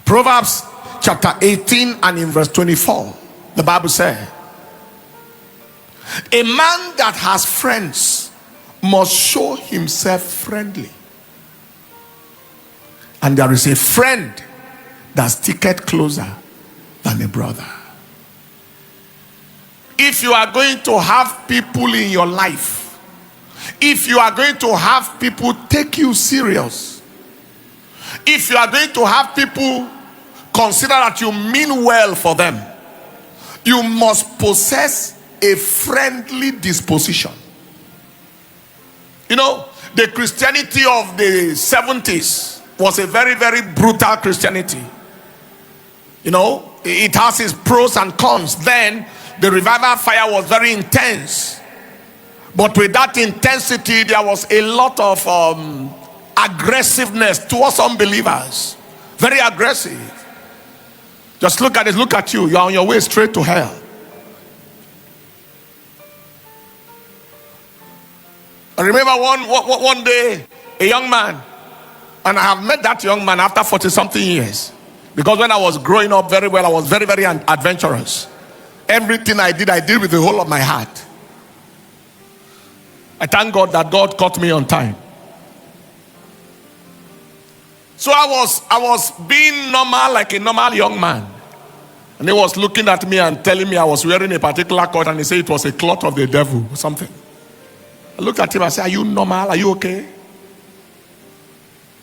Proverbs chapter 18 and in verse 24, the Bible says, a man that has friends must show himself friendly. And there is a friend that sticketh closer than a brother. If you are going to have people in your life, if you are going to have people take you serious, if you are going to have people consider that you mean well for them, you must possess a friendly disposition. You know, the Christianity of the 70s was a very, very brutal Christianity. You know, it has its pros and cons. Then the revival fire was very intense, but with that intensity there was a lot of aggressiveness towards unbelievers. Very aggressive. Just look at it. Look at you. You are on your way straight to hell. I remember one day, a young man, and I have met that young man after 40-something years. Because when I was growing up very well, I was very, very adventurous. Everything I did with the whole of my heart. I thank God that God caught me on time. So I was being normal, like a normal young man. And he was looking at me and telling me I was wearing a particular coat, and he said it was a cloth of the devil or something. I looked at him and said, are you normal? Are you okay?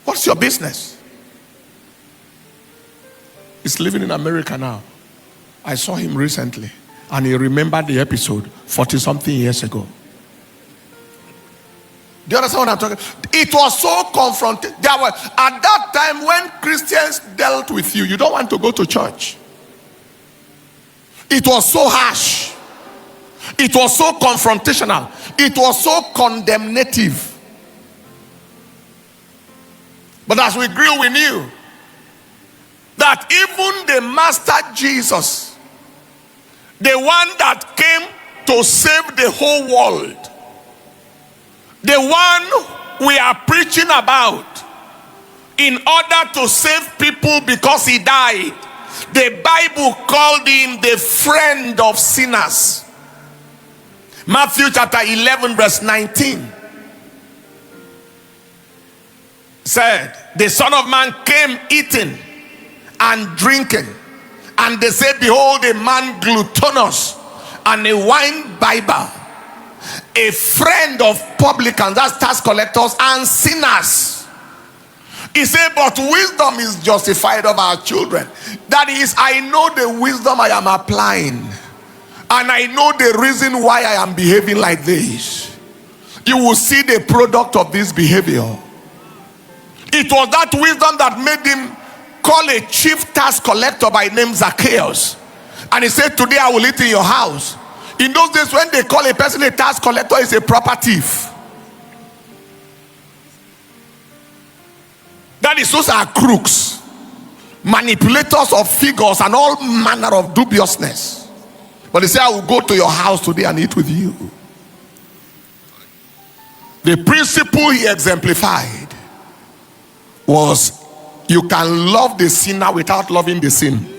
What's your business? He's living in America now. I saw him recently, and he remembered the episode 40-something years ago. Do you understand what I'm talking about? It was so confronting. At that time when Christians dealt with you, you don't want to go to church. It was so harsh. It was so confrontational. It was so condemnative. But as we grew, we knew that even the Master Jesus, the one that came to save the whole world, the one we are preaching about, in order to save people because he died, the Bible called him the friend of sinners. Matthew chapter 11 verse 19 said, the Son of Man came eating and drinking, and they said, behold, a man gluttonous and a wine bibber, a friend of publicans, that's tax collectors, and sinners. He said, but wisdom is justified of our children. That is, I know the wisdom I am applying, and I know the reason why I am behaving like this. You will see the product of this behavior. It was that wisdom that made him call a chief tax collector by name Zacchaeus, and he said, today I will eat in your house. In those days, when they call a person a tax collector, is a proper thief. That is, those are crooks, manipulators of figures and all manner of dubiousness. But he said, I will go to your house today and eat with you. The principle he exemplified was, you can love the sinner without loving the sin.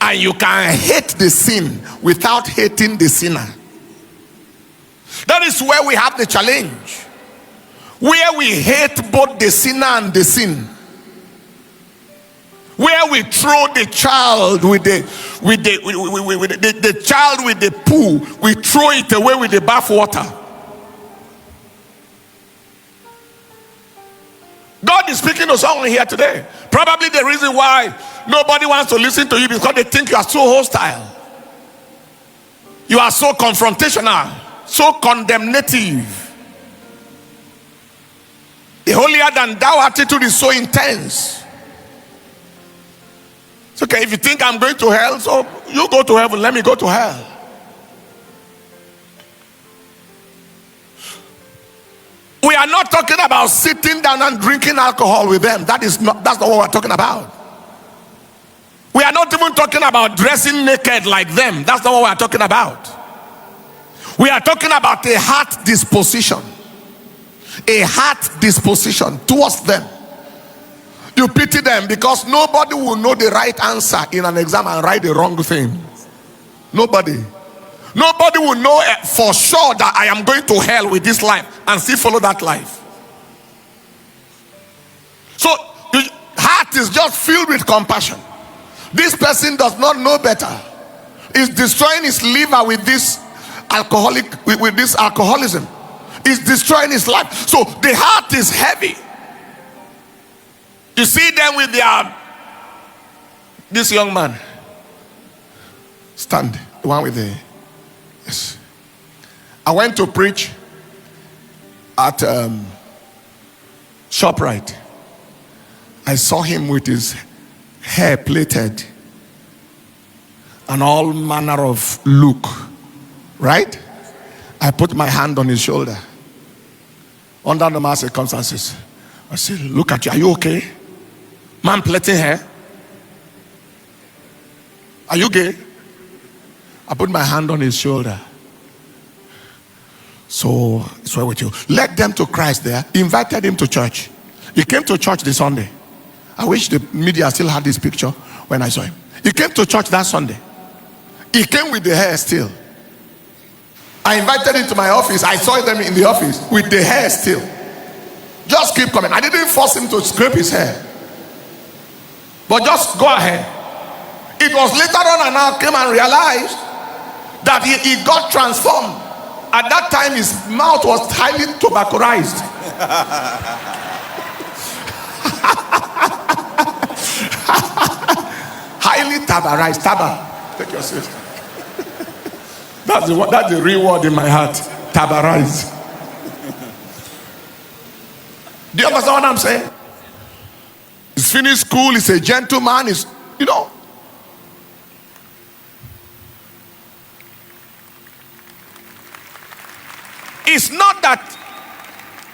And you can hate the sin without hating the sinner. That is where we have the challenge. Where we hate both the sinner and the sin. Where we throw the child with the child with the poo, we throw it away with the bath water. God is speaking to someone here today. Probably the reason why nobody wants to listen to you is because they think you are so hostile. You are so confrontational, so condemnative. The holier than thou attitude is so intense. It's okay, if you think I'm going to hell, so you go to heaven, let me go to hell. We are not talking about sitting down and drinking alcohol with them. That's not what we're talking about. We are not even talking about dressing naked like them. That's not what we're talking about. We are talking about a heart disposition. A heart disposition towards them. You You pity them because nobody will know the right answer in an exam and write the wrong thing. Nobody. Nobody will know for sure that I am going to hell with this life and still follow that life. So your heart is just filled with compassion. This person does not know better. He's destroying his liver with this with this alcoholism. He's destroying his life. So the heart is heavy. You see them with this young man. Stand, the one with the, yes. I went to preach at ShopRite. I saw him with his hair plaited and all manner of look, right? I put my hand on his shoulder. Under the mask, circumstances, I said, look at you, are you okay? Man plaiting hair. Are you gay? I put my hand on his shoulder. So it's well with you. Led them to Christ there. Invited him to church. He came to church this Sunday. I wish the media still had this picture when I saw him. He came to church that Sunday. He came with the hair still. I invited him to my office. I saw them in the office with the hair still. Just keep coming. I didn't force him to scrape his hair. But just go ahead. It was later on and I came and realized that he got transformed. At that time his mouth was highly tobaccoized. Highly tabarized. Taba. Take your seat. That's the real word in my heart. Tabarized. Do you understand what I'm saying? He's finished school, he's a gentleman, he's, you know. It's not that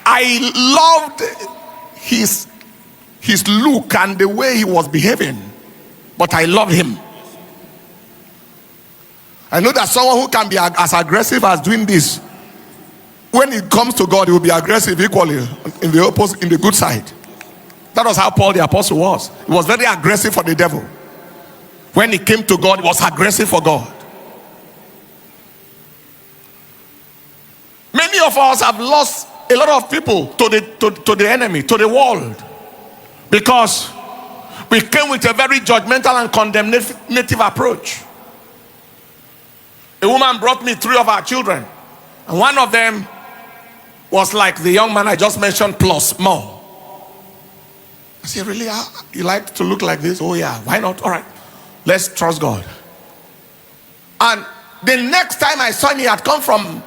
I loved his look and the way he was behaving, but I love him. I know that someone who can be as aggressive as doing this, when it comes to God, he will be aggressive equally in the opposite, in the good side. That was how Paul the apostle was. He was very aggressive for the devil. When he came to God, he was aggressive for God. Many of us have lost a lot of people to the enemy, to the world, because we came with a very judgmental and condemnative approach. A woman brought me 3 of our children, and one of them was like the young man I just mentioned plus more. I said, really? You like to look like this? Oh yeah, why not? All right, let's trust God. And the next time I saw him, he had come from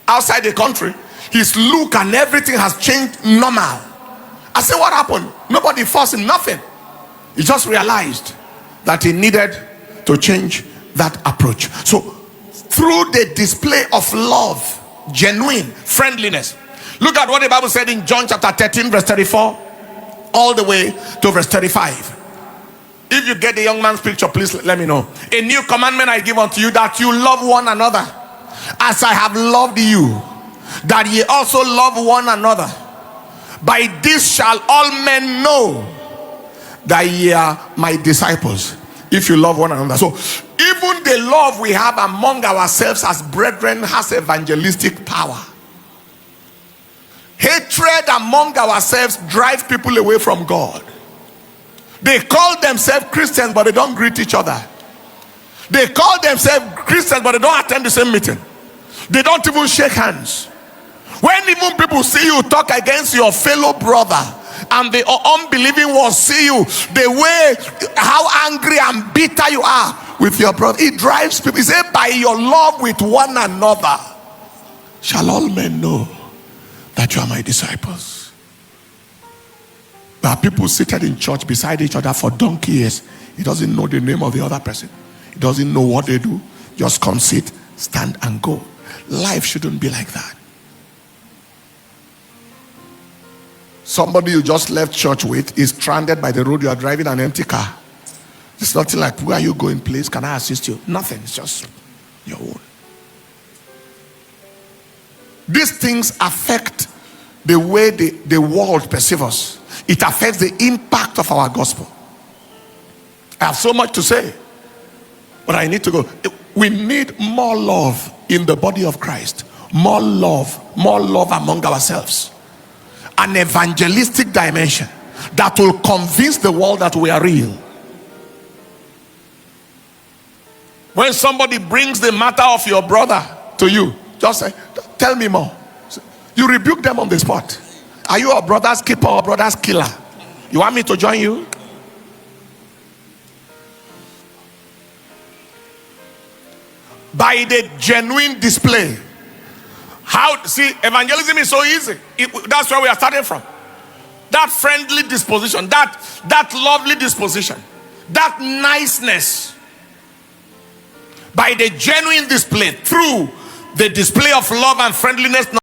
outside the country. His look and everything has changed normal. I said, what happened? Nobody forced him, nothing. He just realized that he needed to change that approach. So through the display of love, genuine friendliness, look at what the Bible said in John chapter 13 verse 34 all the way to verse 35. If you get the young man's picture, please let me know. A new commandment I give unto you, that you love one another as I have loved you, that ye also love one another. By this shall all men know that ye are my disciples, if you love one another. So even the love we have among ourselves as brethren has evangelistic power. Hatred among ourselves drives people away from God. They call themselves Christians, but they don't greet each other. They call themselves Christians, but they don't attend the same meeting. They don't even shake hands. When even people see you talk against your fellow brother, and the unbelieving ones see you, the way how angry and bitter you are with your brother, it drives people. He said, by your love with one another shall all men know that you are my disciples. There are people seated in church beside each other for donkey years. He doesn't know the name of the other person. He doesn't know what they do. Just come, sit, stand and go. Life shouldn't be like that. Somebody you just left church with is stranded by the road. You are driving an empty car. It's nothing like, where are you going, please? Can I assist you? Nothing. It's just your own. These things affect the way the world perceives us. It affects the impact of our gospel. I have so much to say, but I need to go. We need more love in the body of Christ. More love among ourselves. An evangelistic dimension that will convince the world that we are real. When somebody brings the matter of your brother to you, just say, tell me more. You rebuke them on the spot. Are you a brother's keeper or brother's killer? You want me to join you? By the genuine display. How, see, evangelism is so easy. That's where we are starting from. That friendly disposition, that lovely disposition, that niceness. By the genuine display, through the display of love and friendliness,